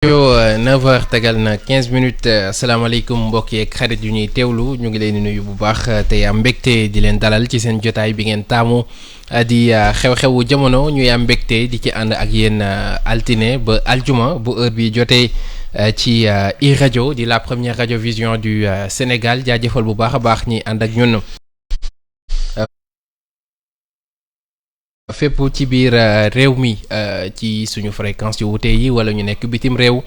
yo 9h tegal na 15 minutes asalaamaaleykum mbokk yeeg xarit yu ñuy teewlu ñu ngi leen di nuyu bu baax tey am mbégte di leen dalal ci seen jotaay bi ngeen taamu di xew-xewu jamono ñuy am mbégte di ci ànd ak yéen altine ba aljuma bu heure bi jotee ci iRadio di la première radiovision du Sénégal jaajëfal bu baax a baax ñi ànd ak ñun. fépp ci biir réew mi ci suñu fréquence yu wute yi wala ñu nekk bitim réew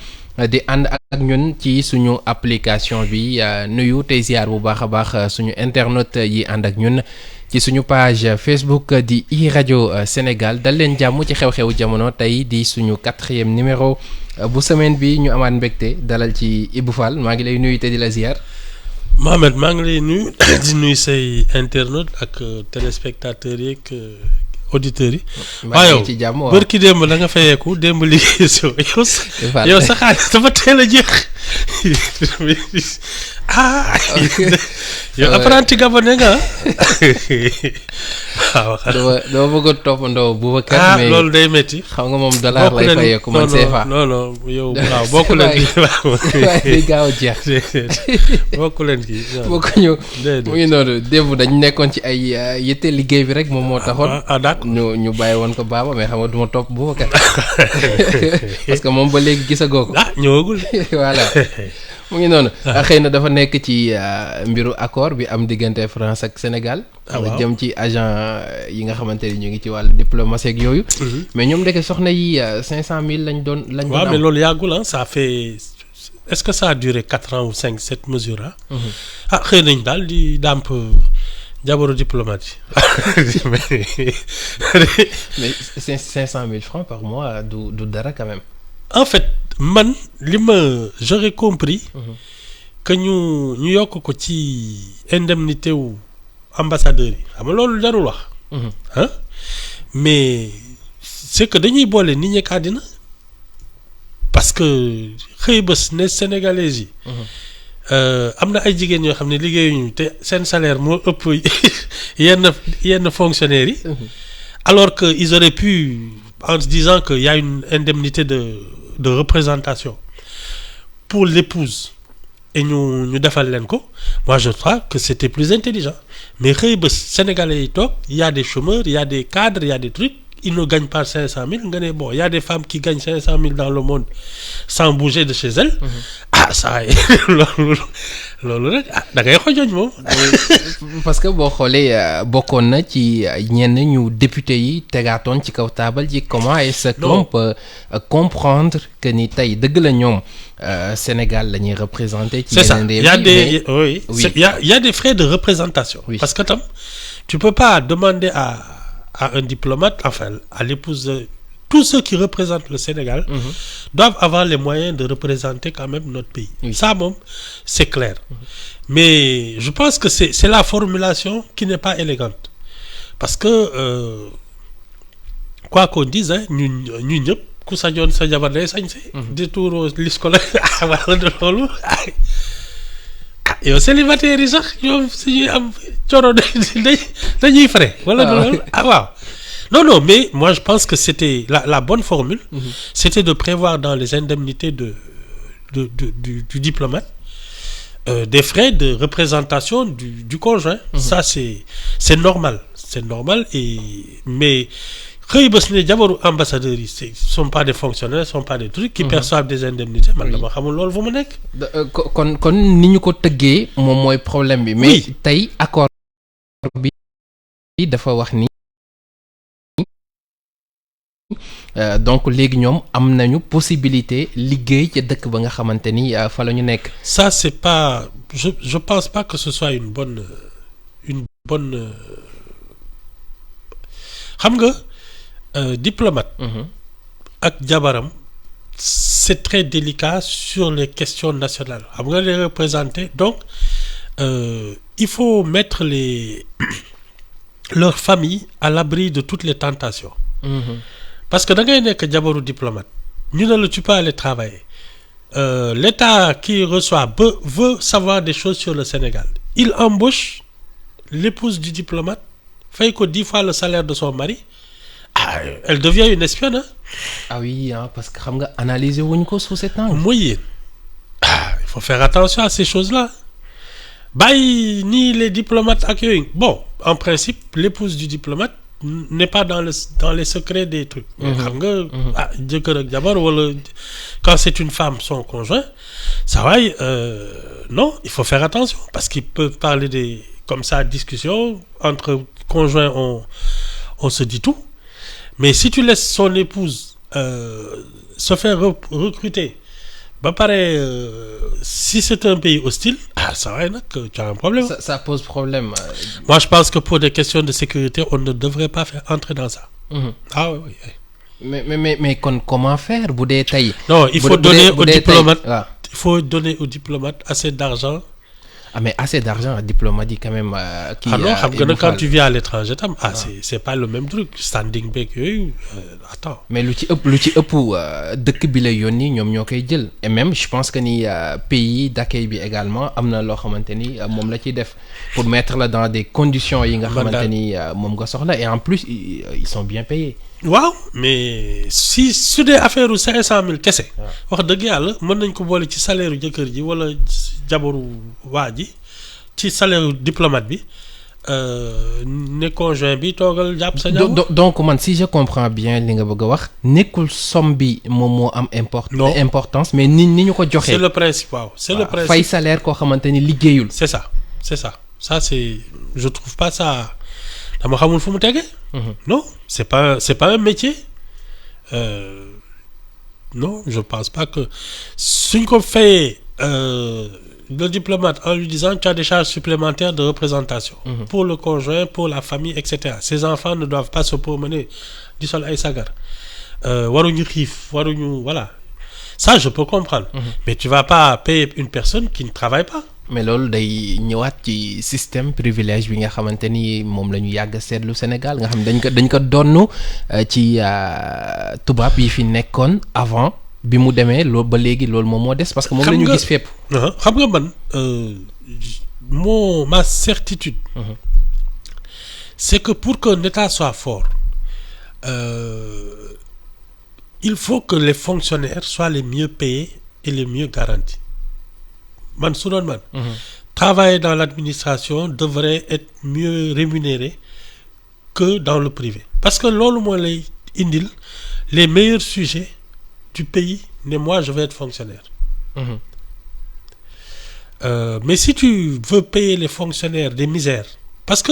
di ànd ak ñun ci suñu application bi nuyu tey ziar bu baax a baax suñu internautes yi ànd ak ñun ci suñu page Facebook di iRadio Sénégal dal leen jàmm ci xew-xewu jamono tey di suñu 4e numéro bu semaine bi ñu amaat mbégte dalal ci Ibou Fall maa ngi lay nuyu te di la ziar. Mohamed maa ngi lay nuyu di nuyu say internautes ak téléspectateurs yeeg. auditeurs yi. waaw ci jàmm waaw bërki démb da nga fayeeku démb liggéey si yow sa xaalis dafa teel a jeex yow apprenti gabonais nga waaw. dama bëggoon toppandoo Boubacar. mais loolu day métti. xam nga moom dollar lay fayeeku man CFA. non yow waaw bokku leen kii waaye day gaaw a jeex. bokku leen kii. bokkuñu mu ngi noonu démb dañ nekkoon ci ay yitte liggéey bi rek moom moo taxoon. ñu bàyyi woon ko baaba mais xam nga du ma topp Boubacar parce que moom ba léegi gisagoo ko. ñëwagul. voilà mu ngi noonu. xëy na dafa nekk ci mbiru accord bi am diggante France ak Sénégal. jëm ci agent yi nga xamante ni ñu ngi ci wàllu diplomatie ak yooyu. mais ñoom ndeke soxna yi 500000 lañ doon am. waaw mais loolu yàggul ça fait est-ce que ça a duré 4 ans ou 5 cette mesure xëy nañ daal di dàmp. jabaru diplomate mais 500 000 francs par mois du dara quand même. en fait man j'aurais compris que ñu yokk ko ci indemnité wu ambassadeurs yi xam nga loolu jarul wax. mais c'est que dañuy boole nit ñi àddina parce que xëy bés ne sénégalais yi. am na ay jigéen yoo xam ne liggéeyuñu te seen salaire moo ëpp yenn fonctionnaires yi. alors que ils auraient pu en disant que y a une indemnité de représentation pour l'épouse et ñu defal leen ko moi je crois que c'était plus intelligent mais xëy ba sénégalais yi toog il y a des chômeurs il y a des cadres il y a des trucs ils ne gagnent pas 500 000 nga ne bon il y a des femmes qui gagnent 500 000 dans le monde sans bouger de chez elles. ça loolu rek da ngay xojoñ moom. parce que boo xoolee bokkoon na ci ñenn ñu député yi tegaatoon ci kaw taabal ji comment est-ce qu'on peut comprendre que ni tey dëgg la ñoom Sénégal la ñuy représenter. ci yeneen réew yi il y a des frais de représentation. Oui. Parce que tam tu peux pas demander à un diplomate, enfin à l'épouse de tous ceux qui représentent le Sénégal doivent avoir les moyens de représenter quand même notre pays. Oui. Ça, bon, c'est clair. Mais je pense que c'est la formulation qui n'est pas élégante. Parce que, quoi qu'on dise, ñu ñëpp ku sañoon sa jabar day sañse di tuuroo lis ko la wala de loolu yow célibataire yi sax ñoom suñuy am coro dañuy frais wala de loolu waaw. Non, mais moi je pense que c'était la bonne formule, c'était de prévoir dans les indemnités du diplomate des frais de représentation du conjoint. Ça c'est normal, mais xëy bés ne jabaru ambassadeurs yi sont pas des fonctionnaires, sont pas des trucs qui perçoivent des indemnités. Man dama xamul loolu fu mu nekk. kon ni ñu ko tëggee moom mooy problème bi. mais tey accord bi dafa wax ni. donc léegi ñoom am nañu possibilité liggéey ca dëkk ba nga xamante ni fa la ñu nekk. Ça c'est pas je pense pas que ce soit une bonne xam nga diplomate. ak jabaram c'est très délicat sur les questions nationales xam nga les représenter donc il faut mettre leur famille à l'abri de toutes les tentations. Parce que da ngay nekk jabaru diplomate ñu ne la tu peux aller travailler l'État qui reçoit veut savoir des choses sur le Sénégal il embauche l'épouse du diplomate fay ko 10 fois le salaire de son mari elle devient une espionne ah oui parce que xam nga analyser wuñ ko sous cet angle. mooy yéen il faut faire attention à ces choses-là bàyyi nii les diplomates ak yooyu bon en principe l'épouse du diplomate n'est pas dans les secrets des trucs. xam nga jëkkër ak jabar wala quand c'est une femme son conjoint ça va non il faut faire attention parce qu'ils peuvent parler des comme ça discussion entre conjoints on se dit tout mais si tu laisses son épouse se faire recruter ba pare si c'est un pays hostile ça va nag tu as un problème. Ça pose problème. Moi je pense que pour des questions de sécurité on ne devrait pas faire entrer dans ça. Ah oui. mais kon comment faire bu dee tey. non il faut donner aux diplomates il faut donner aux diplomates assez d'argent. mais assez d'argent diplomate yi quand même. non xam nga nag quand tu vis à l'étranger tam c'est pas le même truc standing beeg yooyu attends. mais lu ci ëpp dëkk bi la yónni ñoom ñoo koy jël et même je pense que ni pays d'accueil bi également am na loo xamante ni moom la ciy def pour mettre la dans des conditions yi nga xamante ni moom nga soxla et en plus ils sont bien payés. waaw mais si su dee affaire u 500,000 kese. wax dëgg yàlla mën nañ ko boole ci salaire u jëkkër ji wala jabaru waa ji ci salaire u diplomate bi ne conjoint bi toogal jàpp sa jabar. donc man si je comprends bien li nga bëgg a wax nekkul somme bi moom moo am importance mais ni ñu ko joxee. c'est le principe waaw c'est le principe. fay salaire koo xamante ni liggéeyul. c'est ça ça c'est je trouve pas ça. dama xamul fu mu tege. non c'est pas un métier non je pense pas que suñ ko fayee le diplomate en lui disant tu as des charges supplémentaires de représentation. Pour le conjoint pour la famille etc. Ces enfants ne doivent pas se promener di sol ay sagar waruñu xiif waruñu voilà ça je peux comprendre. Mais tu vas pas payer une personne qui ne travaille pas. mais loolu day ñëwaat ci système privilège bi nga xamante ni moom la ñu yàgg seetlu Sénégal nga xam dañ ko donnu ci tubaab yi fi nekkoon avant bi mu demee loolu ba léegi loolu moom moo des parce que moom la ñu gis fépp. xam nga man ma certitude. c'est que pour qu'un État soit fort il faut que les fonctionnaires soient les mieux payés et les mieux garantis. man su doon man travailler dans l'administration devrait être mieux rémunéré que dans le privé parce que loolu moo lay indil les meilleurs sujets du pays ne moi je vais être fonctionnaire. Mais si tu veux payer les fonctionnaires des misères parce que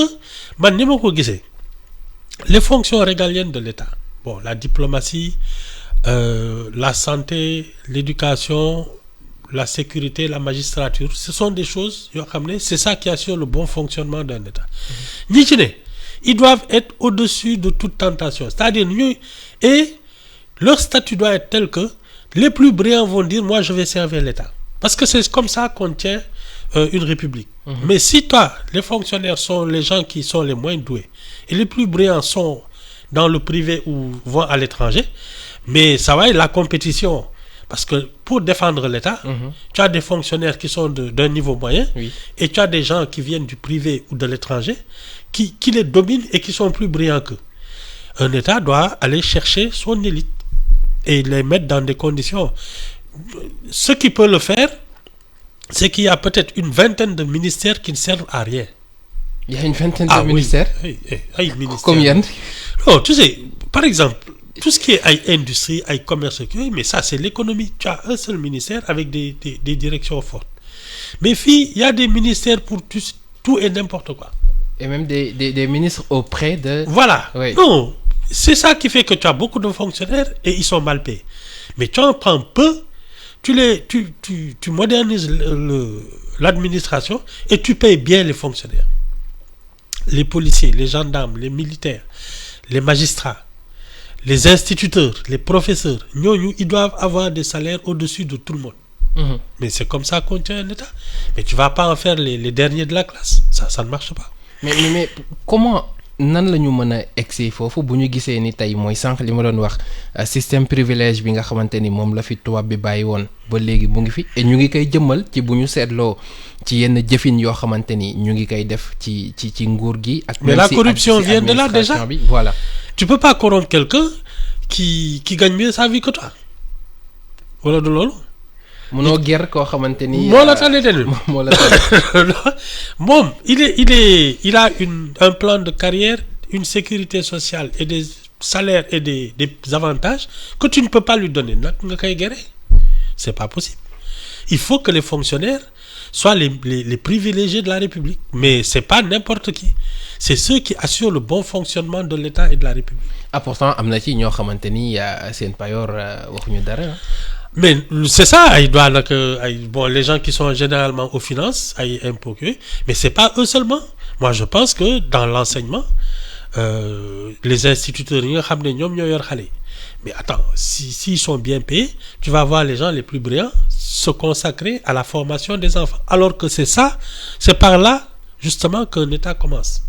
man ni ma ko gisee les fonctions régaliennes de l'État bon la diplomatie la santé l'éducation la sécurité, la magistrature, ce sont des choses yoo xam ne c'est ça qui assure le bon fonctionnement d'un État. ñi ci ne ils doivent être au-dessus de toute tentation c'est-à-dire ñuy et leur statut doit être tel que les plus brillants vont dire moi je vais servir l'État parce que c'est comme ça qu'on tient une république. Mais si toi les fonctionnaires sont les gens qui sont les moins doués et les plus brillants sont dans le privé ou vont à l'étranger mais ça va être la compétition. Parce que pour défendre l'État, tu as des fonctionnaires qui sont d'un niveau moyen et tu as des gens qui viennent du privé ou de l'étranger qui les dominent et qui sont plus brillants qu'eux. Un État doit aller chercher son élite et les mettre dans des conditions. Ce qui peut le faire, c'est qu'il y a peut-être une vingtaine de ministères qui ne servent à rien. Il y a une vingtaine de ministères? Oui, ministères. Combien? Non, tu sais, par exemple, tout ce qui est industrie, commerce, mais ça c'est l'économie. Tu as un seul ministère avec des directions fortes. Mais il y a des ministères pour tout et n'importe quoi. Et même des ministres auprès de... Voilà. Oui. Non, c'est ça qui fait que tu as beaucoup de fonctionnaires et ils sont mal payés. Mais tu en prends peu, tu modernises l'administration et tu payes bien les fonctionnaires. Les policiers, les gendarmes, les militaires, les magistrats. Les instituteurs, les professeurs, ils doivent avoir des salaires au-dessus de tout le monde. Mais c'est comme ça qu'on tient un État. Mais tu vas pas en faire les derniers de la classe. Ça ne marche pas. Mais comment nan la ñu mën a egsi foofu bu ñu gisee ni tey mooy sànq li ma doon wax système privilège bi nga xamante ni moom la fi tubaab bi bàyyi woon ba léegi mu ngi fi et ñu ngi koy jëmmal ci bu ñu seetloo ci yenn jëfin yoo xamante ni ñu ngi koy def ci nguur gi. ak mais la corruption vient de là déjà. Voilà. Tu peux pas corrompre quelqu'un qui gagne mieux sa vie que toi wala du loolu. munoo ger koo xamante ni. moo la tànnee tamit moo la tànnee. moom il a un plan de carrière, une sécurité sociale et des salaires et des avantages que tu ne peux pas lui donner nag nga koy gere. C'est pas possible. Il faut que les fonctionnaires soient les privilégiés de la République. Mais c'est pas n'importe qui. C'est ceux qui assurent le bon fonctionnement de l'État et de la République. Ah pourtant am na ci ñoo xamante ni seen payoor waxuñu dara. Mais c'est ça, il doit nag bon les gens qui sont généralement aux finances ay impôts mais c'est pas eux seulement. Moi je pense que dans l'enseignement les instituteurs yi nga xam ne ñoom ñoo yor xale yi. Mais attends, s'ils sont bien payés, tu vas voir les gens les plus brillants se consacrer à la formation des enfants. Alors que c'est par là, justement, qu'un État commence.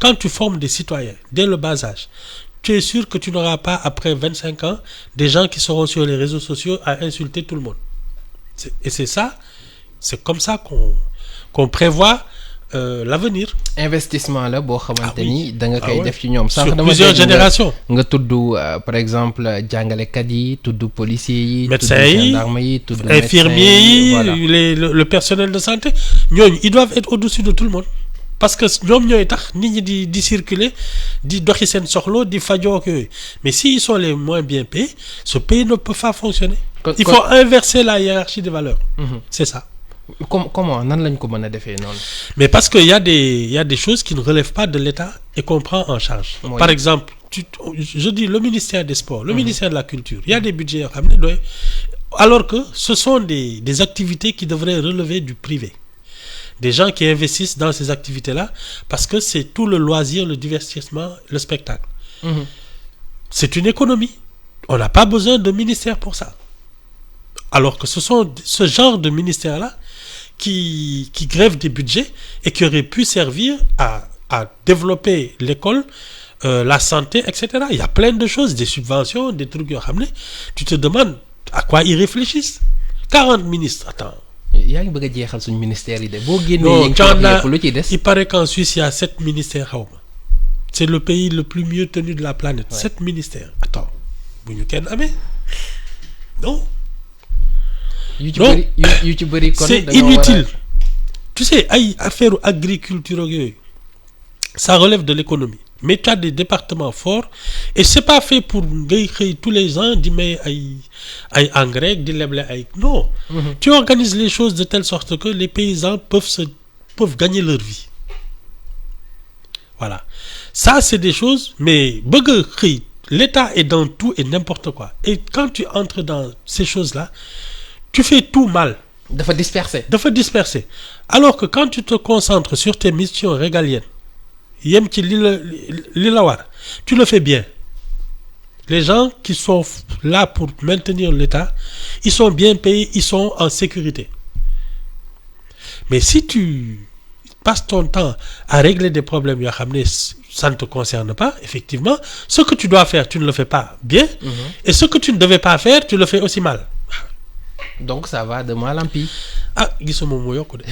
Quand tu formes des citoyens, dès le bas âge, tu es sûr que tu n'auras pas, après 25 ans, des gens qui seront sur les réseaux sociaux à insulter tout le monde. C'est comme ça qu'on prévoit l'avenir. Investissement la boo xamante ni da nga koy def ci ñoom. Sur plusieurs générations. nga tudd par exemple jàngalekat yi tudd policiers yi. médecins yi gendarmes yi tudd infirmiers yi voilà. le personnel de santé ñooñu ils doivent être au-dessus de tout le monde. Parce que ñoom ñooy tax nit ñi di circuler di doxi seen soxla di fajoo ak yooyu mais s'ils sont les moins bien payés ce pays ne peut pas fonctionner. Il faut inverser la hiérarchie des valeurs. C'est ça. Comment nan lañ ko mën a defee noonu. Mais parce que il y a des choses qui ne relèvent pas de l'État et qu'on prend en charge. Oui. Par exemple je dis le ministère des Sports, le ministère de la Culture, il y a des budgets yoo xam ne doy alors que ce sont des activités qui devraient relever du privé. Des gens qui investissent dans ces activités-là parce que c'est tout le loisir, le divertissement, le spectacle. C'est une économie. On n'a pas besoin de ministère pour ça. Alors que ce sont ce genre de ministères-là qui grèvent des budgets et qui auraient pu servir à développer l'école, la santé, etc. Il y a plein de choses, des subventions, des trucs yoo xam ne tu te demandes à quoi ils réfléchissent. 40 ministres, attends. yaa ngi bëgg a jeexal suñu ministère yi de boo génnee yëpp lu ci des. Il paraît qu'en Suisse il y a 7 ministères xaw ma. C'est le pays le plus mieux tenu de la planète. Ouais. 7 ministères. Attends bu ñu kenn amee non. yu ci bëri kon c'est inutile. Tu sais ay affaire agriculture ak yooyu ça relève de l'économie. Mais tu as des départements forts et c'est pas fait pour ngay xëy tous les ans di may ay engrais di leble ay non. Tu organises les choses de telle sorte que les paysans peuvent gagner leur vie. Voilà. Ça c'est des choses mais bëgg a xëy l'État est dans tout et n'importe quoi. Et quand tu entres dans ces choses-là, tu fais tout mal. Dafa disperser. Alors que quand tu te concentres sur tes missions régaliennes yem ci li la war tu le fais bien. Les gens qui sont là pour maintenir l'État ils sont bien payés, ils sont en sécurité. Mais si tu passes ton temps à régler des problèmes yoo xam ne ça ne te concerne pas, effectivement ce que tu dois faire tu ne le fais pas bien. Et ce que tu ne devais pas faire tu le fais aussi mal. Donc ça va de mal en pis. Ah gisuma mu yokku de.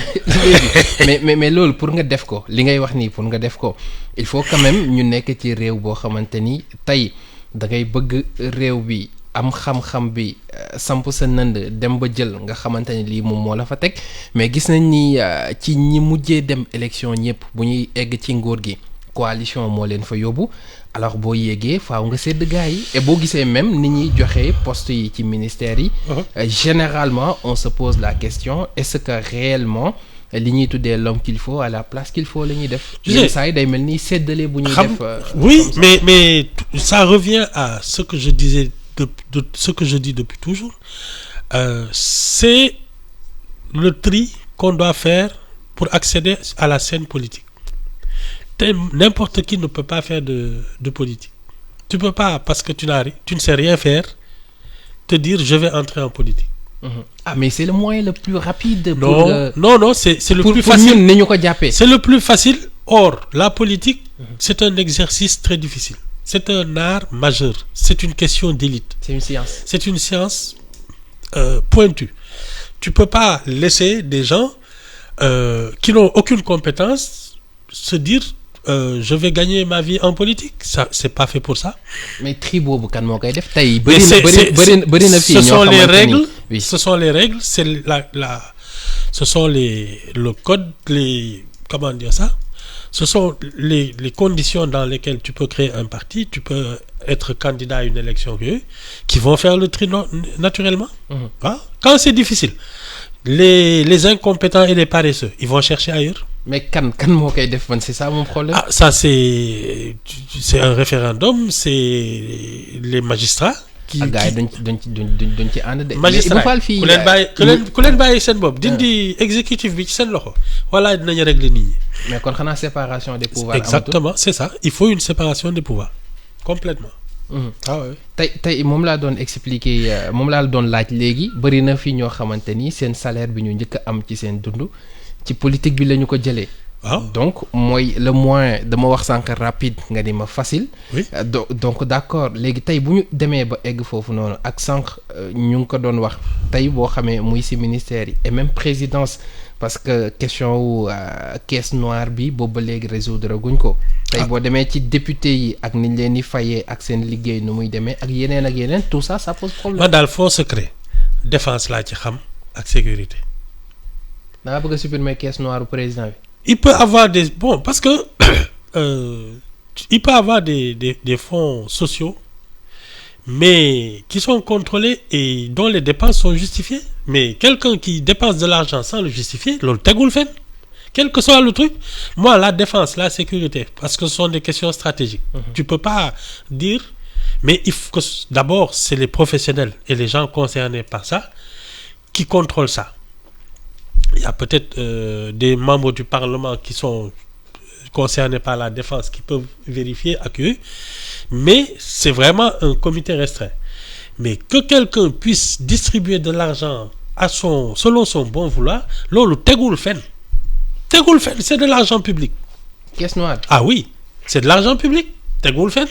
mais loolu pour nga def ko li ngay wax nii pour nga def ko il faut quand même ñu nekk ci réew boo xamante ni tey da ngay bëgg réew bi am xam-xam bi samp sa nënd dem ba jël nga xamante ni lii moom moo la fa teg mais gis nañ ni ci ñi mujjee dem élection ñëpp bu ñuy egg ci nguur gi coalition moo leen fa yóbbu. Alors boo yéegee faaw nga sedd gars yi et boo gisee même ni ñuy joxe poste yi ci ministère yi. Généralement on se pose la question est-ce que réellement li ñuy tuddee l'homme qu'il faut à la place qu'il faut la ñuy def. yenn saa yi day mel ni séddale bu ñuy def. Oui mais ça revient à ce que je disais de ce que je dis depuis toujours c'est le tri qu'on doit faire pour accéder à la scène politique. N'importe qui ne peut pas faire de politique. Tu peux pas parce que tu ne sais rien faire te dire je vais entrer en politique. Ah mais c'est le moyen le plus rapide. Non, c'est le plus facile. Pour ñun ni ñu ko jàppee. C'est le plus facile. Or la politique c'est un exercice très difficile. C'est un art majeur. C'est une question d'élite. C'est une science. C'est une science pointue. Tu peux pas laisser des gens qui n'ont aucune compétence se dire je vais gagner ma vie en politique. Ça, c'est pas fait pour ça. mais tri boobu kan moo koy def tey. Mais bëri na fii ce sont ñoo les xamante ni règles. oui. Ce sont les règles. C'est ce sont le code, comment dire ça? Ce sont les conditions dans lesquelles tu peux créer un parti, tu peux être candidat à une élection qui vont faire le tri naturellement. Ah, quand c'est difficile, les incompétents et les paresseux, ils vont chercher ailleurs. mais kan moo koy def man c'est ça mon problème. Ah, ça c'est un référendum, c'est les magistrats. ak gars yi duñ ci ànd de. magistrat fii ku leen bàyyi seen bopp dindi exécutif bi ci seen loxo voilà dinañu régler nit ñi. mais kon xanaa séparation des pouvoirs. exactement c'est ça il faut une séparation des pouvoirs complètement. Ah oui. tey moom laa doon expliquer moom laa doon laaj léegi bëri na fi ñoo xamante ni seen salaire bi ñu njëkk a am ci seen dund ci politique bi la ñu ko jëlee. waaw donc mooy le moins dama wax sànq rapide nga ni ma facile. oui donc d'accord léegi tey bu ñu demee ba egg foofu noonu ak sànq ñu ngi ko doon wax tey boo xamee muy ci ministère yi et même présidence parce que question wu caisse noire bi boobu ba léegi résoudre guñ ko. tey boo demee ci député yi ak niñ leen di fayee ak seen liggéey nu muy demee ak yeneen tout ça pose problème. man daal fonds secret défense laa ci xam ak sécurité. da nga bëgg a supprimer caisse noire président bi. Il peut avoir parce que il peut avoir des fonds sociaux mais qui sont contrôlés et dont les dépenses sont justifiées. Mais quelqu'un qui dépense de l'argent sans le justifier, loolu tegul fenn. Quel que soit le truc, moi la défense, la sécurité, parce que ce sont des questions stratégiques. Tu peux pas dire, mais il faut que d'abord c'est les professionnels et les gens concernés par ça qui contrôlent ça. Il y a peut-être des membres du Parlement qui sont concernés par la défense qui peuvent vérifier ak eux, mais c'est vraiment un comité restreint. Mais que quelqu'un puisse distribuer de l'argent selon son bon vouloir, loolu tegul fenn, c'est de l'argent public. Caisse noire. Ah oui, c'est de l'argent public, tegul fenn.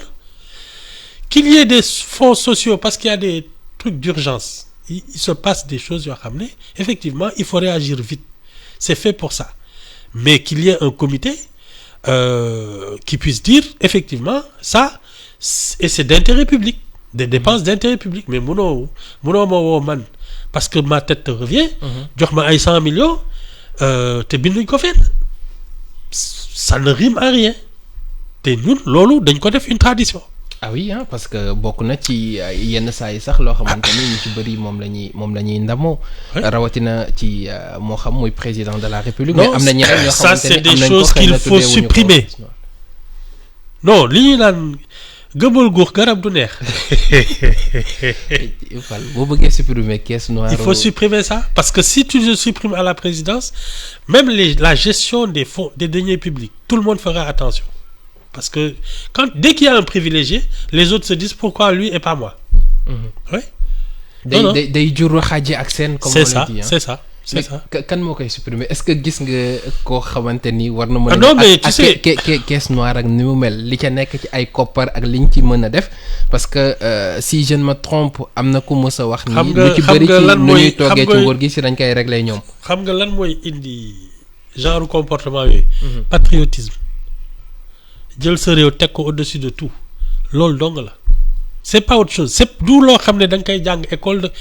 Qu'il y ait des fonds sociaux parce qu'il y a des trucs d'urgence. Il se passe des choses yoo xam ne effectivement il faut réagir vite, c'est fait pour ça, mais qu'il y ait un comité qui puisse dire effectivement ça et c'est d'intérêt public, des dépenses d'intérêt public. Mais munoo ma woo man parce que ma tête te revient jox ma ay 100 millions te binduñ ko fenn, ça ne rime à rien te ñun loolu dañ ko def une tradition. Ah oui parce que bokk na ci yenn saa yi sax loo xamante ni ñu ci bëri moom la ñuy ndamoo. rawatina ci moo xam muy président de la République. mais am na ñeneen ñoo xamante ça c'est ne am des nañ ko choses qu'il faut supprimer. Non li ñuy naan gëmal guux garab du neex. boo bëggee supprimer caisse noire. Il faut supprimer ça parce que si tu le supprimes à la présidence, même la gestion des fonds des deniers publics, tout le monde fera attention. Parce que dès qu'il y a un privilégié, les autres se disent pourquoi lui et pas moi. Oui. day jur xaaji ak seen. comme on le dit c'est ça. kan moo koy supprimer est-ce que gis nga koo xamante ni war na mën a. non mais tu sais caisse noire ak ni mu mel li ca nekk ci ay koppar ak liñ ci mën a def parce que si je ne me trompe am na ku mës a wax. ni lu ci bëri ci nu ñuy toogee ci nguur gi si dañ koy régler ñoom. xam nga lan mooy indi genre comportement yooyu. Patriotisme. jël sa réew teg ko au-dessus de tout loolu dong la c'est pas autre chose c'est du loo xam ne da nga koy jàng école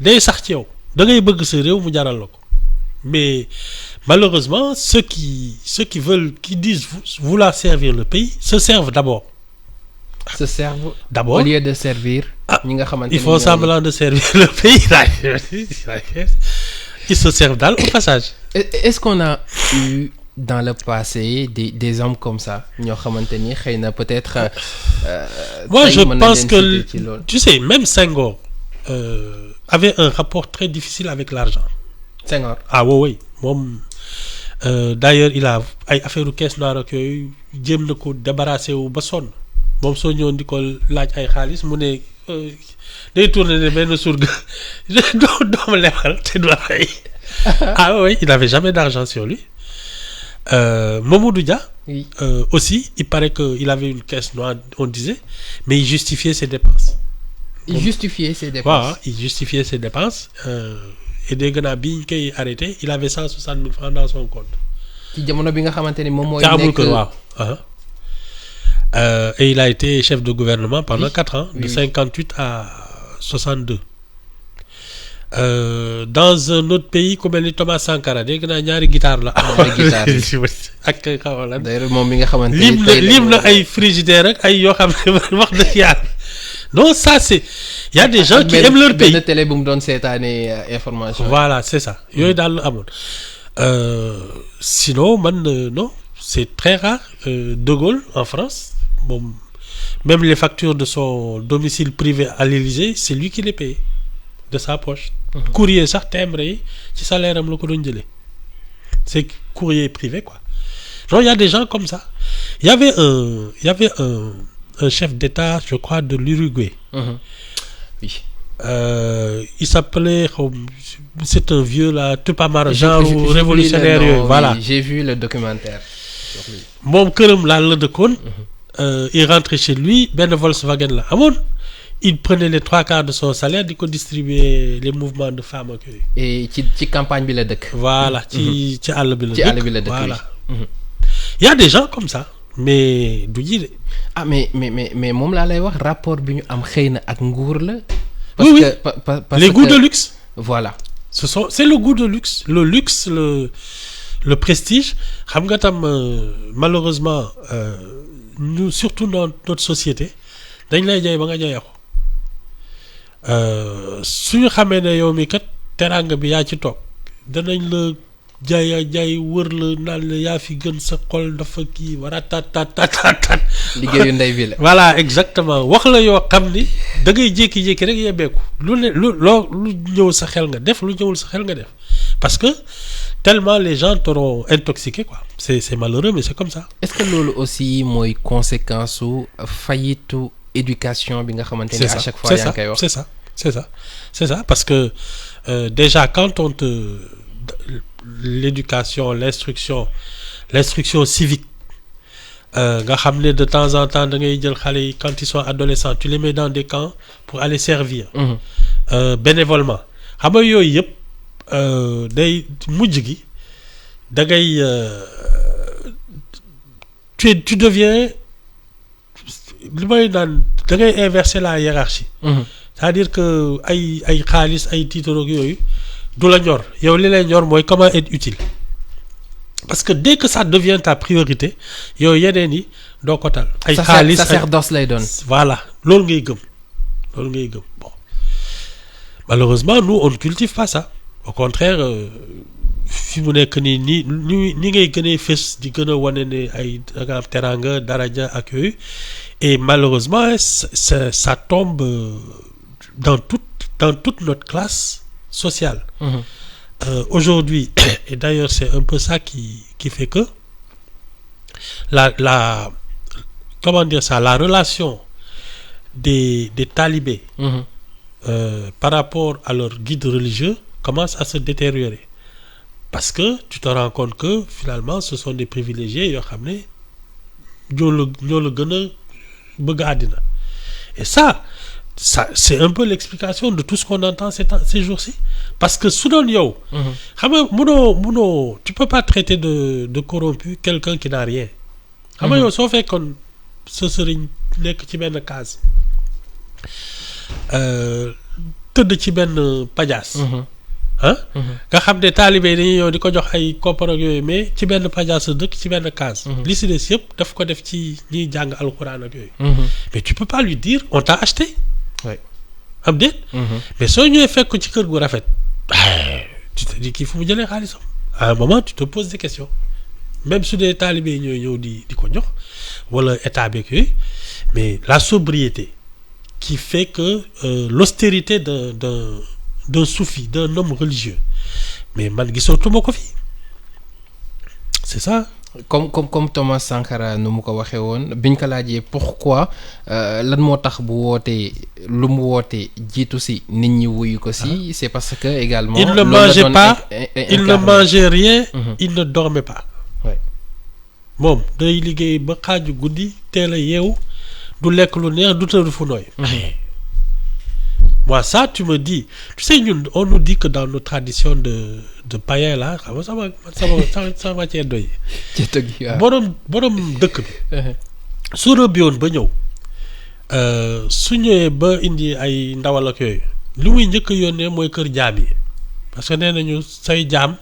day sax ci yow da ngay bëgg sa réew mu jaral la ko mais malheureusement ceux qui disent vouloir servir le pays se servent d'abord. Au lieu de servir. ñi nga xamante ils font semblant de servir le pays ils se servent daal au passage. Est-ce qu'on a eu dans le passé des hommes comme ça ñoo xamante ni xëy na peut-être. moi je pense que tu sais même Senghor avait un rapport très difficile avec l'argent. Senghor ah oui moom d'ailleurs il a ay affaire caisse noire ak yooyu jéem na ko débarrassé wu ba sonn moom soo ñëwoon di ko laaj ay xaalis mu ne day tourner ne benn surga dooma lebal te du la fay. Ah oui il n'avait jamais d'argent sur lui. Mamadou Dia oui. Aussi il paraît que il avait une caisse noire on disait mais il justifiait ses dépenses. Il justifiait ses dépenses. Et dès que bi ñu koy arrêté il avait 160 000 francs dans son compte ci jamono bi nga xamante ni moom mooy. te amul nekk kër waaw. Et il a été chef de gouvernement pendant 4 ans. De 58 à 62. Dans un autre pays ku mel ni Thomas Sankara dégg naa ñaari guitare la. ak xaw ma lan. d'ailleurs moom mi nga xamante ni lim na ay frigidaire ak ay yoo xam ne wax dëgg yàlla. non ça c'est il y a des gens qui aiment leur pays. benn télé bu mu doon seetaanee information. voilà c'est ça yooyu daal la amoon. Sinon man non c'est très rare. De Gaulle en France moom même les factures de son domicile privé à l'Élysée c'est lui qui les paye de sa poche. Courrier sax timbre yi ci salaire am la ko doon jëlee. C'est courrier privé quoi. Non il y a des gens comme ça. Il y avait un chef d'État je crois de l'Uruguay. Oui. Il s'appelait c'est un vieux là Tupamaro genre révolutionnaire yooyu voilà. Oui, j'ai vu le documentaire. moom këram laa la dëkkoon. Il rentrait chez lui benn Volkswagen la amoon. Il prenait les 3/4 de son salaire di ko distribuer les mouvements de femmes ak yooyu. et ci campagne bi la dëkk. voilà ci àll bi la dëkk. ci àll bi la dëkk voilà. Il y a des gens comme ça mais du ji de. ah mais moom laa lay wax rapport bi ñu am xëy na ak nguur la. parce que parce les goûts de luxe. voilà. c'est le goût de luxe le luxe le prestige xam nga tam malheureusement nous surtout dans notre société dañ lay jaay ba nga jaayee ko suñu xamee ne yow mi kat teraanga bi yaa ci toog danañ la jaay wër la naan la yaa fi gën sa xol dafa kii war a tat. liggéeyu ndey bi la. voilà exactement wax la yoo xam ni da ngay jékki-jékki rek yebbeeku lu ñëw sa xel nga def lu ñëwul sa xel nga def parce que tellement les gens t'auront intoxiqué quoi c'est malheureux mais c'est comme ça. est-ce que loolu aussi mooy conséquence su fayitu éducation bi nga xamante ni à chaque fois yaa ngi koy wax. c'est ça parce que déjà quand on te l'éducation l'instruction civique nga xam ne de temps en temps da ngay jël xale yi quand ils sont adolescents tu les mets dans des camps pour aller servir. Bénévolement xam nga yooyu yëpp day mujj gi da ngay tu deviens li may naan da ngay inverser la hiérarchie. c'est-à-dire que ay xaalis ay titres yooyu du la ñor yow li lay ñor mooy comment être utile parce que dès que ça devient ta priorité yow yeneen yi doo ko tal. ay xaalis sacerdoce lay doon. voilà loolu ngay gëm bon malheureusement nous on ne cultive pas ça au contraire fi mu nekk nii ni ngay gënee fës di gën a wane ne ay danga am teranga daraja ak yooyu et malheureusement ça tombe dans toute notre classe sociale. Aujourd'hui et d'ailleurs c'est un peu ça qui fait que la comment dire ça la relation des talibés par rapport à leur guide religieux commence à se détériorer parce que tu te rends compte que finalement ce sont des privilégiés yoo xam ne ñoo la gën a bëgg àddina et ça c'est un peu l'explication de tout ce qu'on entend ces jours-ci parce que su doon yow xam nga mënoo tu peux pas traiter de corrompu quelqu'un qui n'a rien xam nga yow soo fekkoon sa sëriñ nekk ci benn case tëdd ci benn pajaas nga xam ne taalibe yi dañuy ñëw di ko jox ay koppar ak yooyu mais ci benn pajaas dëkk ci benn case li si des yëpp daf ko def ci ñiy jàng alxuraan ak yooyu mais tu peux pas lui dire on t'a acheté am déet mais soo ñëwee fekk ko ci kër gu rafet tu te dis kii fu mu jëlee xaalisam à un moment tu te poses des questions même su dee taalibe yi ñooy ñëw di ko jox wala état beeg yooyu mais la sobriété qui fait que l'austérité d'un soufi d'un homme religieux mais man gisatuma ko fi c'est ça. comme Thomas Sankara nu mu ko waxee woon biñ ko laajee pourquoi lan moo tax bu wootee lu mu wootee jiitu si nit ñi wuyu ko si c'est parce que également il ne mangeait pas il ne mangeait rien il ne dormait pas moom day liggéey ba xaaju guddi teel a yeewu du lekk lu neex du tëdd fu nooy moi ça tu me dis tu sais ñun on nous dit que dans nos traditions de païens là xam nga sama ceddo yi ceddo gi waaw borom dëkk bi su rëbbi woon ba ñëw su ñëwee ba indi ay ndawal ak yooyu li muy njëkk a yónnee mooy kër jaam yi parce que nee nañu say jaam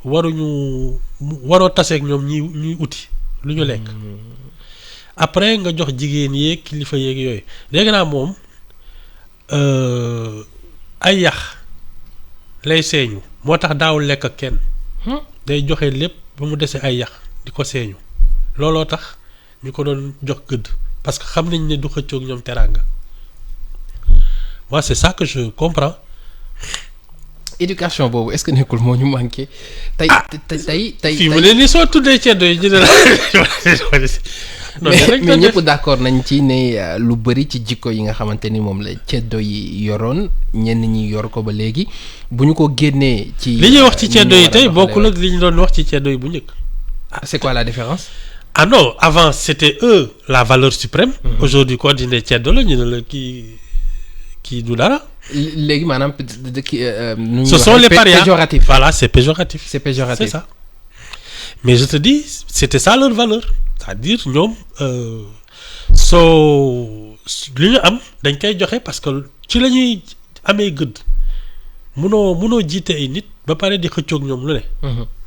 waroo taseeg ñoom ñuy uti lu ñu lekk après nga jox jigéen yeeg kilifa yeeg yooyu léegi naa moom ay yax lay seeñu moo tax daawul lekk ak kenn day joxe lépp ba mu desee ay yax di ko seeñu looloo tax ñu ko doon jox gëdd parce que xam nañ ne du xëccoog ñoom teraanga moi c'est ça que je comprends. éducation boobu est-ce que nekkul moo ñu manqué. tey fii mu ne nii soo tuddee ceddo yi ñu ne la. mais ñëpp d'accord nañ ci ne lu bari ci jikko yi nga xamante ni moom la ceddo yi yoroon ñenn ñi yor ko ba léegi bu ñu ko génnee. ci li ñuy wax ci ceddo yi tey bokkul ak li ñu doon wax ci ceddo yi bu njëkk. c'est quoi la différence. ah non avant c'était eux la valeur suprême. Aujourd'hui koo di ne ceddo la ñu ne la kii du dara. léegi maanaam ce sont les parias péjoratifs. Voilà, c'est péjoratif. C'est péjoratif. C'est ça. Mais je te dis, c'était ça leur valeur. C'est-à-dire ñoom soo li ñu am dañ koy joxe parce que ci la ñuy amee gëdd munoo jiite ay nit ba pare di xëccoog ñoom lu ne.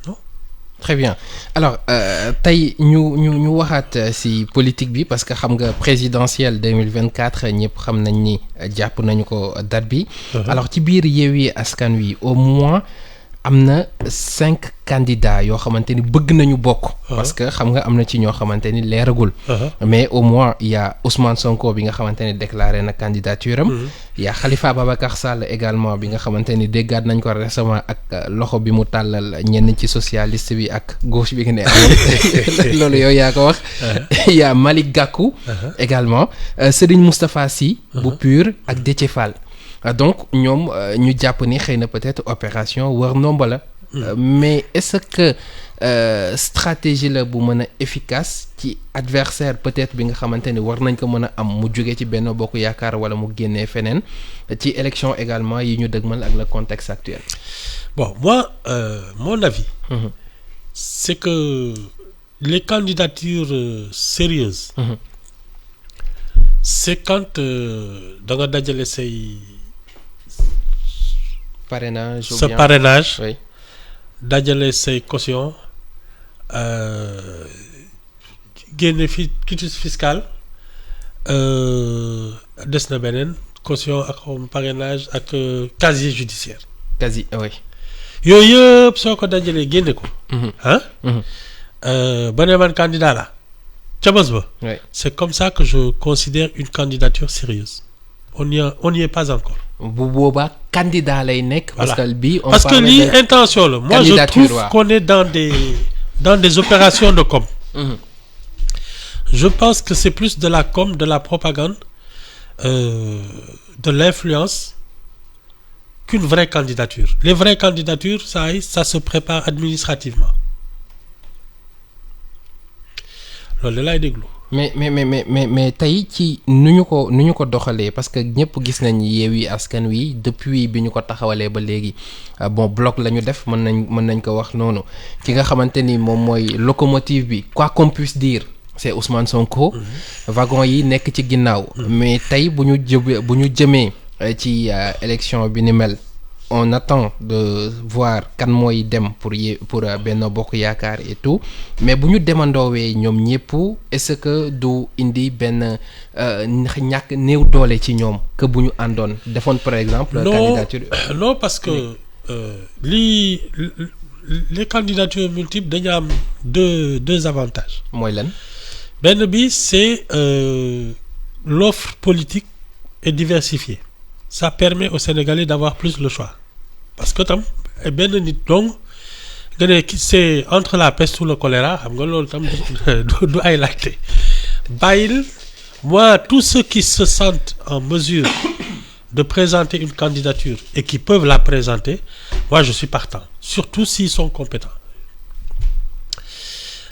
Non? Très bien alors tey ñu waxaat ci politique bi parce que xam nga présidentielle 2024 ñëpp xam nañ ni jàpp nañu ko date bi. Alors ci biir Yewwi Askan Wi au moins am na 5 candidats yoo xamante ni bëgg nañu bokk. parce que xam nga am na ci ñoo xamante ni leeragul. mais au moins il y a Ousmane Sonko bi nga xamante ni déclaré na candidature am. il y a Khalifa Babacar Sall également bi nga xamante ni déggaat nañ ko récemment ak loxo bi mu tàllal ñenn ci socialiste bi ak gauche bi nga ne amoon loolu yow yaa ko wax. il y a Malick Gakou. également Serigne Moustapha Sy. bu PUR ak Déthié Fall. Donc ñoom ñu jàpp ni xëy na peut-être opération wër ndomba la. Mais est-ce que stratégie la bu mën a efficace ci adversaire peut-être bi nga xamante ni war nañ ko mën a am mu jóge ci Benno Bokk Yaakaar wala mu génnee feneen ci élection également yi ñu dëgmal ak le contexte actuel. Bon moi mon avis. C'est que les candidatures sérieuses. C'est quand da nga dajale say. Parrainage sa parrainage. Oui. Dajale say caution génne fi quitus fiscal des na beneen caution ak parrainage ak casier judiciaire. Oui. yooyu yëpp soo ko dajalee génne ko. ba ne man candidat la ca bés ba. C'est comme ça que je considère une candidature sérieuse. On n'y est pas encore. bu boobaa candidat lay nekk. Voilà. parce que lii intention la. Moi je trouve qu'on est dans des opérations de com. Je pense que c'est plus de la com, de la propagande, de l'influence qu'une vraie candidature. Les vraies candidatures, ça se prépare administrativement. loolu laay déglu. mais tey ci nu ñu ko doxalee parce que ñëpp gis nañ Yewwi Askan Wi depuis bi ñu ko taxawalee ba léegi bon bloc la ñu def mën nañ ko wax noonu ki nga xamante ni moom mooy locomotive bi quoi qu'on puisse dire c'est Ousmane Sonko. wagon yi nekk ci ginnaaw. mais tey bu ñu jëmee ci élection bi ni mel. On attend de voir kan mooy dem pour Benno Bokk Yaakaar et tout mais bu ñu demandoowee ñoom ñëpp est-ce que du indi benn ñàkk néew doole ci ñoom que bu ñu àndoon defoon par exemple. candidature non parce que les candidatures multiples dañu am deux avantages. mooy lan. benn bi c'est l'offre politique est diversifiée. Ça permet aux Sénégalais d'avoir plus le choix parce que tam benn nit donc nga ne c'est entre la peste ou le choléra xam nga loolu tam du ay laajte bàyyil moi tous ceux qui se sentent en mesure de présenter une candidature et qui peuvent la présenter moi je suis partant surtout s'ils sont compétents.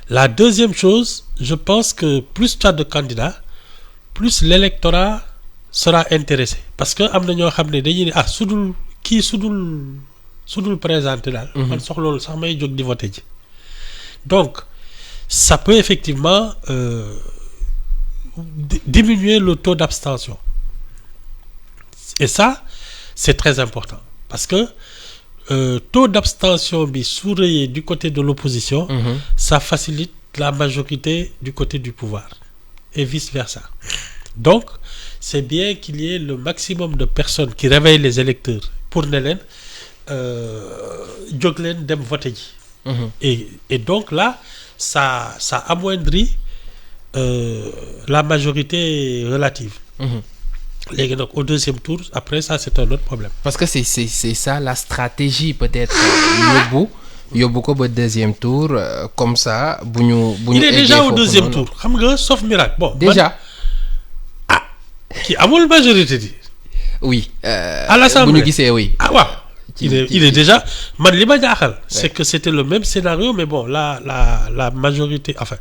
La deuxième chose je pense que plus tu as de candidats plus l'électorat sera intéressé parce que am na ñoo xam ne dañuy ne ah sudul présenté daal. man soxla loolu sax may jóg di voter ji. donc ça peut effectivement diminuer le taux d'abstention et ça c'est très important parce que taux d'abstention bi su rëyee du côté de l'opposition ça facilite la majorité du côté du pouvoir et vice-versa. Donc c'est bien qu'il y ait le maximum de personnes qui réveillent les électeurs pour ne leen jóg leen dem voter ji. Et donc là ça amoindrit la majorité relative. Léegi nag au deuxième tour après ça c'est un autre problème. Parce que c'est ça la stratégie peut-être yóbbu ko ba deuxième tour comme ça bu ñu il est déjà au deuxième tour xam nga sauf miracle bon. Déjà ki amul majorité di. Oui. À l'Assemblée bu ñu gisee oui. Ah waaw. Il est déjà man li ma jaaxal. C'est que c'était le même scénario mais bon la majorité enfin.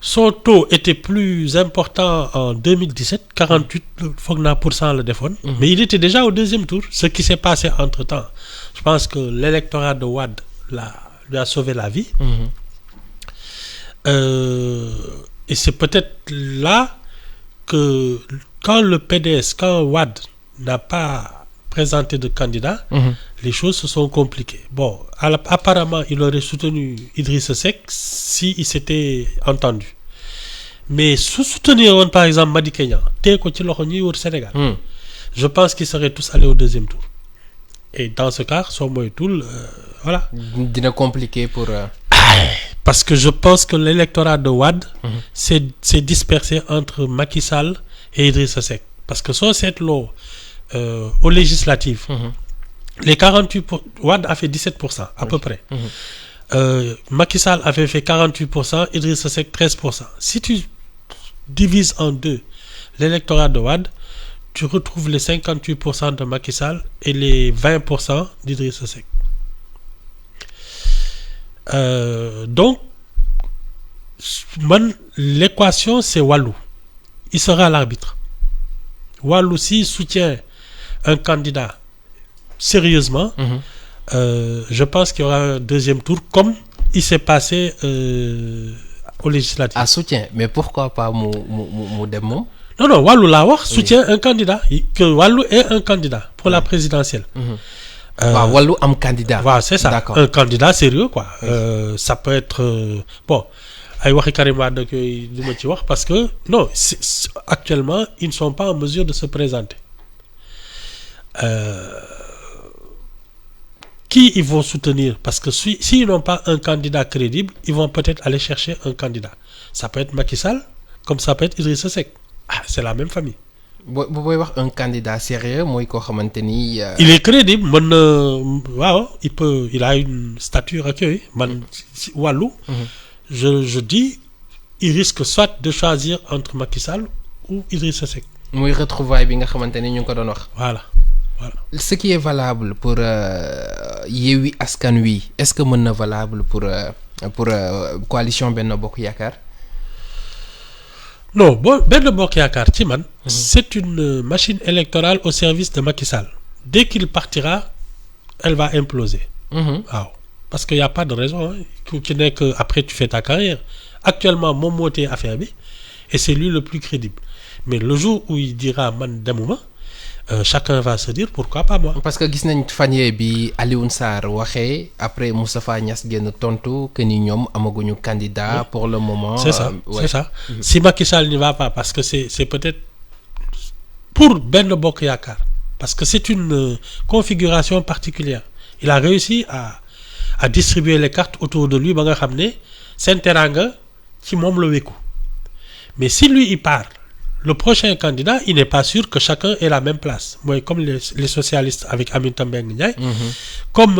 Son taux était plus important en 2017 48 foog naa % la defoon. Mais il était déjà au deuxième tour. Ce qui s'est passé entre-temps je pense que l'électorat de Wade lui a sauvé la vie. Et c'est peut-être là que quand Wade n'a pas présenté de candidat, les choses se sont compliquées. Bon, apparemment, il aurait soutenu Idrissa Seck si il s'était entendu. Mais su soutenir woon par exemple Madické Niang téye ko ci loxo ñuy wër Sénégal. Je pense qu'ils seraient tous allés au deuxième tour. Et dans ce cas soo moytuwul voilà. Dina compliqué pour. Parce que je pense que l'électorat de Wade s'est dispersé entre Macky Sall et Idrissa Seck. Parce que soo seetloo aux législatives. Les 48 Wade a fait 17% à peu près. Macky Sall avait fait 48%, Idrissa Seck 13%. Si tu divises en deux l'électorat de Wade, tu retrouves les 58% de Macky Sall et les 20% d'Idrissa Seck. Donc l'équation c'est Wallu. Il sera l'arbitre. Wallu s'il soutient un candidat sérieusement, je pense qu'il y aura un deuxième tour comme il s'est passé aux législatives. À soutien, mais pourquoi pas mu dem moom? Non, Wallu laa wax soutient un candidat, que Wallu est un candidat pour la présidentielle. waaw Wallu am candidat. Waaw c'est ça. D'accord. Un candidat sérieux quoi. Ça peut être bon ay waxi Karim Wade ak yooyu du ma ci wax parce que non actuellement ils ne sont pas en mesure de se présenter. Qui ils vont soutenir parce que s'ils n'ont pas un candidat crédible ils vont peut-être aller chercher un candidat. Ça peut être Macky Sall comme ça peut être Idrissa Seck. C'est la même famille. booy wax un candidat sérieux mooy koo xamante ni. Il est crédible mën na waaw il a une stature ak yooyu man si Wallu. Je dis il risque soit de choisir entre Macky Sall ou Idrissa Seck. muy retrouvaille bi nga xamante ni ñu ngi ko doon wax. Voilà. Ce qui est valable pour Yewwi Askan Wi est-ce que mën na valable pour coalition Benno Bokk Yaakaar. Non Benno Bokk Yaakaar ci man. C'est une machine électorale au service de Macky Sall. Dès qu'il partira elle va imploser. waaw parce que y a pas de raison ku ci nekk après tu fais ta carrière actuellement moom moo téye affaire bi et c'est lui le plus crédible mais le jour où il dira man demuma chacun va se dire pourquoi pas moi. Parce que gis nañ fan yee bi Alioune Sarr waxee après Moustapha Niasse génn tontu que ni ñoom amaguñu candidat pour le moment. C'est ça. Si Macky Sall n'y va pas parce que c'est peut-être pour Benno Bokk Yaakaar parce que c'est une configuration particulière. Il a réussi à distribuer les cartes autour de lui ba nga xam ne seen teraanga ci moom la wékku mais si lui il part le prochain candidat il n'est pas sûr que chacun ait la même place mooy comme les socialistes avec Aminata Mbengue Ndiaye. Comme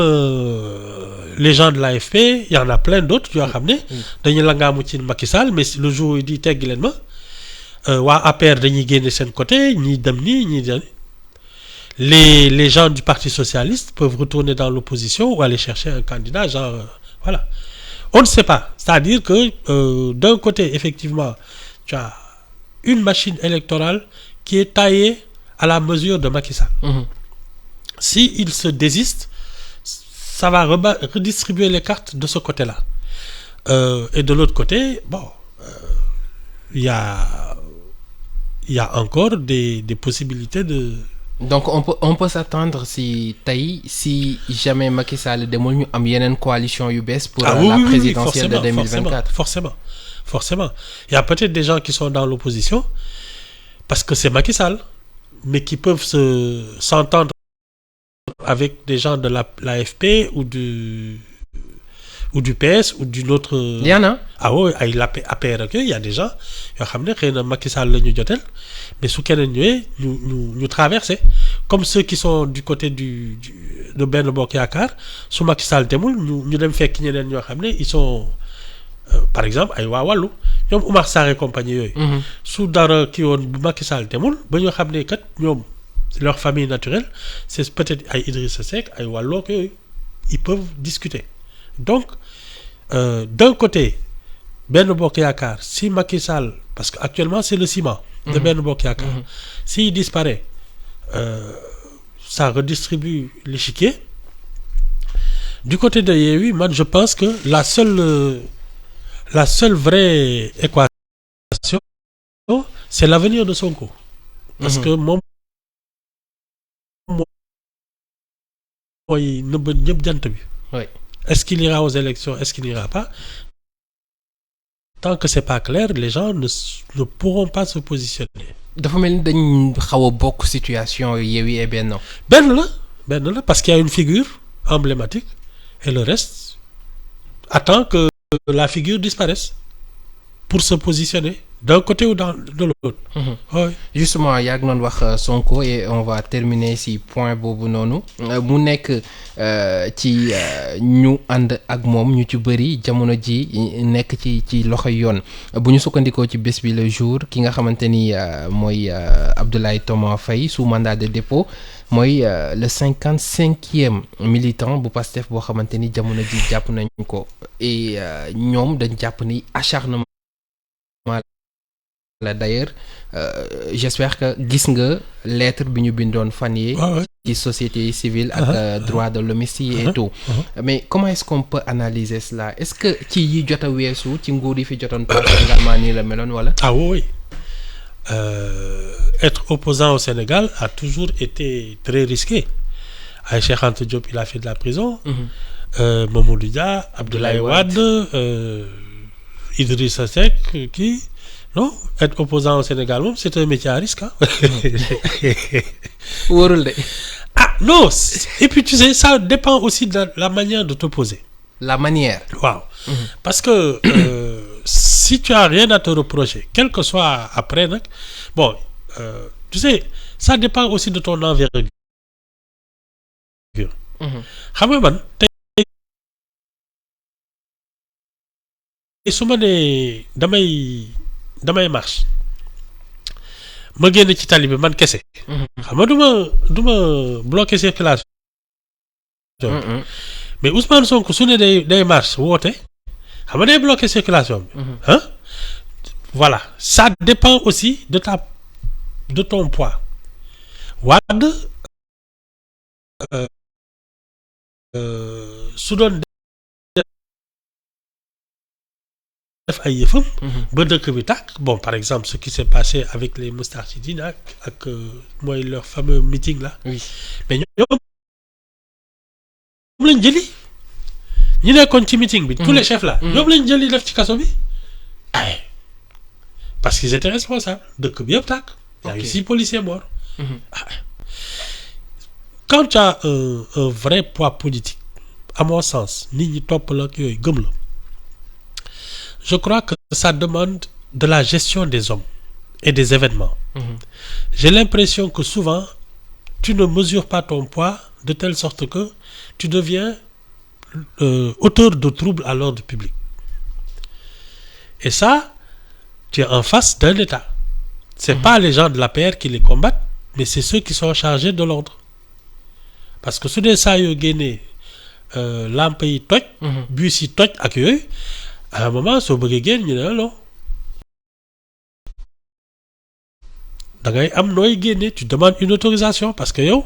les gens de l'AFP il y en a plein d'autres yoo xam ne dañuy langaamu ci Macky Sall mais le jour où il dit teggi leen ma waa APR dañuy génne seen côté ñii dem nii ñii dem. Les gens du Parti socialiste peuvent retourner dans l'opposition ou aller chercher un candidat genre voilà. On ne sait pas. C'est-à-dire que d'un côté effectivement tu as une machine électorale qui est taillé à la mesure de Macky Sall. Si il se désiste, ça va redistribuer les cartes de ce côté-là. Et de l'autre côté, il y a encore des possibilités de... Donc on peut s'attendre si jamais Macky Sall demul ñu am yeneen coalition yu bees pour la présidentielle de 2024. Forcément. Il y a peut-être des gens qui sont dans l'opposition parce que c'est Macky Sall, mais qui peuvent s'entendre avec des gens de l'AFP ou du PS ou d'une autre... Il y en a. Ah oui, APR ak il y a des gens yoo xam ne xëy na Macky Sall la ñu joteel mais su keneen ñëwee ñu traversé comme ceux qui sont du côté de Benno Bokk Yaakaar su Macky Sall demul ñu dem fekk ñeneen ñoo xam ne ils sont par exemple ay waa wàllu ñoom Oumar Sarr et compagnie yooyu. su dara kii woon bu Macky Sall demul ba ñoo xam ne kat ñoom leur famille naturelle c'est peut-être ay Idrissa Seck ay wàlloo ak yooyu ils peuvent discuter. Donc, d'un côté, Benno Bokk Yaakaar, si Macky Sall, parce qu'actuellement c'est le ciment de Benno Bokk Yaakaar, s'il disparaît, ça redistribue l'échiquier. Du côté de Yewwi, man, je pense que la seule vraie équation, c'est l'avenir de Sonko. Parce que moom mooy nëbb ñëpp jant bi. Oui. Est-ce qu'il ira aux élections? Est-ce qu'il n'ira pas? Tant que c'est pas clair, les gens ne pourront pas se positionner. dafa mel ni dañ xaw a bokk situation Yewwi et Benno. benn la parce qu'il y a une figure emblématique et le reste attend que la figure disparaisse pour se positionner d'un côté ou de l'autre. Oui. Justement yaa ngi doon wax Sonko et on va terminer si point boobu noonu mu nekk ci ñu ànd ak moom ñu ci bëri jamono ji nekk ci loxoy yoon bu ñu sukkandikoo ci bés bi le jour ki nga xamante ni mooy Abdoulaye Thomas Faye sous mandat de dépôt mooy le 55e militant bu Pastef boo xamante ni jamono ji jàpp nañ ko et ñoom dañ jàpp ni acharnement la d'ailleurs j'espère que gis nga lettre bi ñu bindoon fan yi ci société civile ak droit de l'homme et tout mais comment est-ce qu'on peut analyser cela est-ce que ci yi jot a weesu ci nguur yi fi jotoon passe également nii la meloon wala oui être opposant au Sénégal a toujours été très risqué. Cheikh Anta Diop il a fait de la prison Mamadou Dia Abdoulaye Wade Idrissa Seck kii non être opposant au Sénégal moom c'est un métier à risque wóorul de. Non et puis tu sais ça dépend aussi de la manière de t'opposer. La manière. Waaw. Parce que si tu as rien à te reprocher quel que soit après nag bon tu sais ça dépend aussi de ton envergure. Xam nga man tey su ma nee damay marche ma génn ci tali bi man kese. xam nga du ma bloquer circulation. mais Ousmane Sonko su ne day marche woote xam nga day bloquer circulation bi. Voilà ça dépend aussi de ton poids. Wade su doon def ay yëfam ba dëkk bi tàkk bon par exemple ce qui s'est passé avec les Moustarchidine ak mooy leur fameux meeting là. Oui. Mais ñoom lañ jëli ñi nekkoon ci meeting bi. tous les chefs là. ñoom lañ jëli def ci kaso bi. Parce qu'ils étaient responsables dëkk bi yëpp tàkk. Il y a eu 6 policiers morts. Quand tu as un vrai poids politique à mon sens nit ñi topp la ak yooyu gëm la. Je crois que ça demande de la gestion des hommes et des événements. J'ai l'impression que souvent, tu ne mesures pas ton poids de telle sorte que tu deviens auteur de troubles à l'ordre public. Et ça, tu es en face d'un État. Ce n'est pas les gens de l'APR qui les combattent, mais c'est ceux qui sont chargés de l'ordre. Parce que su dee saa yoo génnee lampe yi toj, bus yi toj ak yooyu, à un moment soo bëggee génn ñu ne non da ngay am nooy génne tu demandes une autorisation parce que yow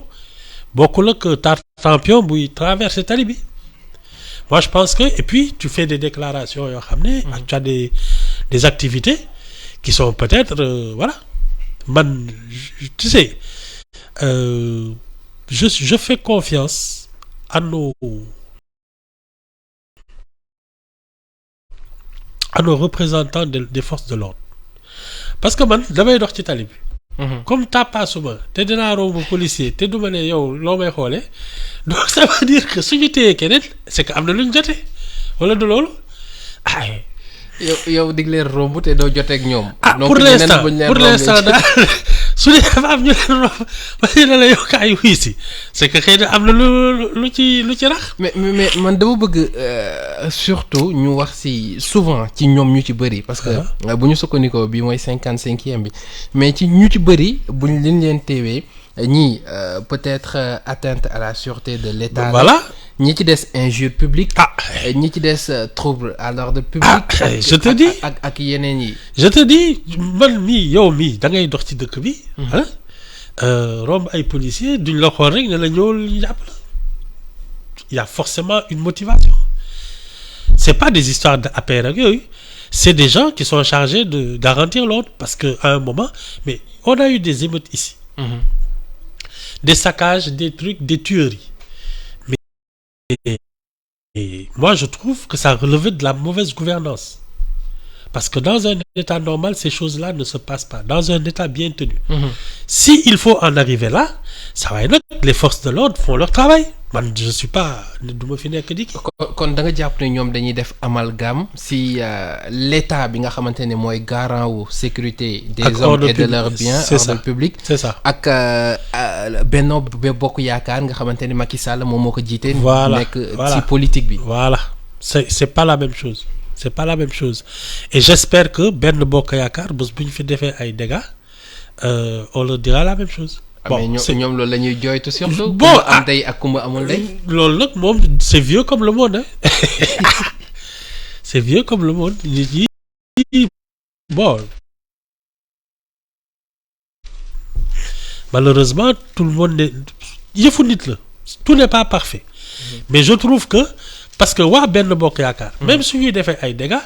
bokkul ak tartampion buy traverser tali bi. Moi je pense que et puis tu fais des déclarations yoo xam ne ak tu as des activités qui sont peut-être voilà man tu sais je fais confiance à nos représentants des forces de l'ordre parce que man damay dox ci tali bi. Comme tàppaasuma te dinaa romb policier te du ma ne yow loo may xoolee donc ça veut dire que suñu téyee keneen c'est que am na lu ñu jotee wala du loolu ay. yow dig leen romb te doo joteeg ñoom. Pour l'instant daal su dee dafa am ñu leen romb ba ñu ne la yow kaay wuy si c'est que xëy na am na lu ci rax. mais man dama bëgg surtout ñu wax ci souvent ci ñoom ñu ci bëri. parce que bu ñu sukkandikoo bi mooy 55e bi mais ci ñu ci bëri buñ leen teewee ñii peut-être atteinte à la sûreté de l'État. Voilà. ñi ci des injure publique. ñi ci des trouble à l'ordre public. Je te dis ak yeneen yi. je te dis man mii yow mii da ngay dox ci dëkk bi. romb ay policiers duñ la xool rek ne la ñëwul jàpp la. Il y a forcément une motivation. C'est pas des histoires d'APR ak yooyu. C'est des gens qui sont chargés de garantir l'ordre parce que à un moment mais on a eu des émeutes ici. Des saccages, des trucs, des tueries. Et moi, je trouve que ça relevait de la mauvaise gouvernance. Parce que dans un état normal, ces choses-là ne se passent pas. Dans un état bien tenu. Si il faut en arriver là, ça va être les forces de l'ordre font leur travail. Man, je suis pas du ma fi nekk di. kon da nga jàpp ne ñoom dañuy def amalgame si l'état bi nga xamante ne mooy garant wu sécurité des hommes et de leurs biens, ordre public. C'est ça. ak Benno Bokk Yaakaar nga xamante ne Macky Sall moom moo ko jiite. nekk ci politique bi. Voilà c'est pas la même chose. C'est pas la même chose et j'espère que Benno Bokk Yaakaar bés bu ñu fi defee ay dégâts on leur dira la même chose. Bon mais ñoom loolu la ñuy jooytu surtout. bon kumba am ndey ak kumba amul ndey. loolu nag moom c'est vieux comme le monde hein. C'est vieux comme le monde nit yi bon malheureusement tout le monde ne yëfu nit la tout n'est pas parfait. Mais je trouve que parce que waa Benno Bokk Yaakaar. même su ñuy defee ay dégâts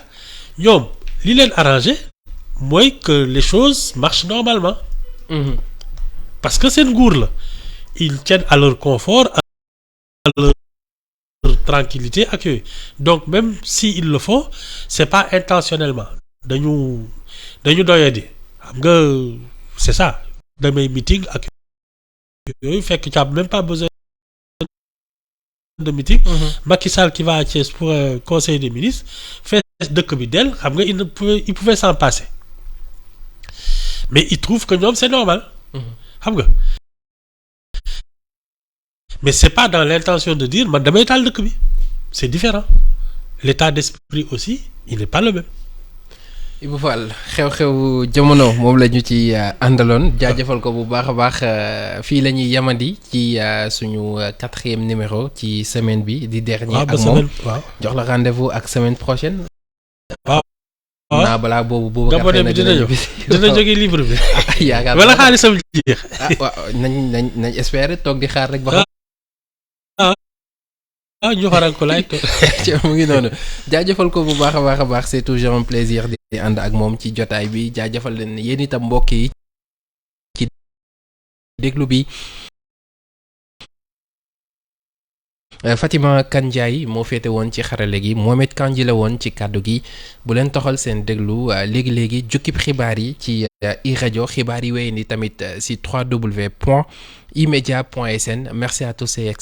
ñoom li leen arrangé mooy que les choses marchent normalement. Parce que c'est une nguur la ils tiennent à leur confort à leur tranquillité ak yooyu donc même si ils le font c'est pas intentionnellement dañu doyadi xam nga c'est ça damay meeting ak yooyu fekk tu as même pas besoin de meeting. Macky Sall qui va à Thiès pour un conseil des ministres fait dëkk bi del xam nga il pouvait s'en passer mais il trouve que ñoom c'est normal. xam nga mais c'est pas dans l'intention de dire man damay taal dëkk bi c'est différent l'état d'esprit aussi il n'est pas le même. Ibou Fall xew-xew jamono moom la ñu ci àndaloon jaajëfal ko bu baax a baax fii la ñuy yamandi ci suñu 4e numéro ci semaine bi di dernier ak moom jox la rendez-vous ak semaine prochaine. naa balaa boobu gabonais bi dina jóge livre bi. yaakaar wala xaalisam jeex. waaw nañ espérer toog di xaar rek ba xam. ñu xaral ko laaj. mu ngi noonu jaajëfal ko bu baax a baax c'est toujours un plaisir di ànd ak moom ci jotaay bi jaajëfal leen yéen itam mbokk yi ci déglu bi. Fatima Kandiaye moo féete woon ci xarale gi Mohamed Kandji la woon ci kàddu gi bu leen toxal seen déglu léegi jukkib xibaar yi ci iRadio xibaar yi wéy ni tamit si www.imedia.sn merci à tous et